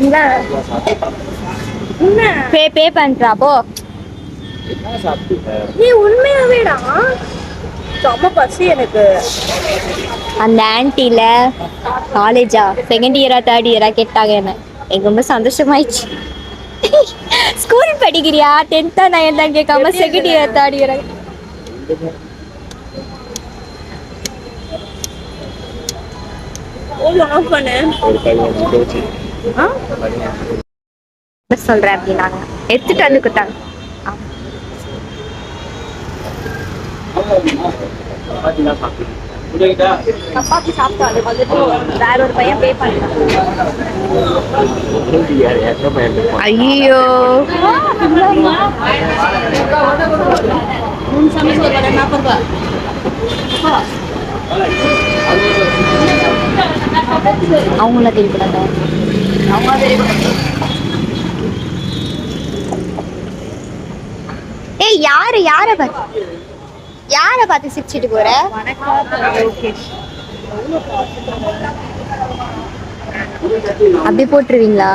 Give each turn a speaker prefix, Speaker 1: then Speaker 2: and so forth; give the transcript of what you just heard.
Speaker 1: இல்ல என்ன
Speaker 2: பே பே பண்றா போ.
Speaker 1: நீ உண்மையாவேடா செம்ம பசி எனக்கு.
Speaker 2: அந்த ஆன்ட்டில காலேஜா செகண்ட் இயரா தேர்ட் இயரா கேட்டாங்க என்ன. எனக்கு ரொம்ப சந்தோஷமாயிடுச்சு. ஸ்கூல் படிக்கிறியா 10th 9th கேட்காம செகண்ட் இயர் தேர்ட் இயரா.
Speaker 1: ஆஃப் பண்ணு.
Speaker 2: சொல்றேன் அப்படின்னாங்க. எடுத்துட்டு வந்து கொடுத்தாங்க. சப்பாத்தி சாப்பிட்டாரு வந்துட்டு வேற ஒரு பையன் பே பண்ணான். ஐயோ அவங்கள தெரியக்கூடாது. அவங்க ஏய் யார பார்த்து சிரிச்சிட்டு போற? அப்படி போட்டுருவீங்களா?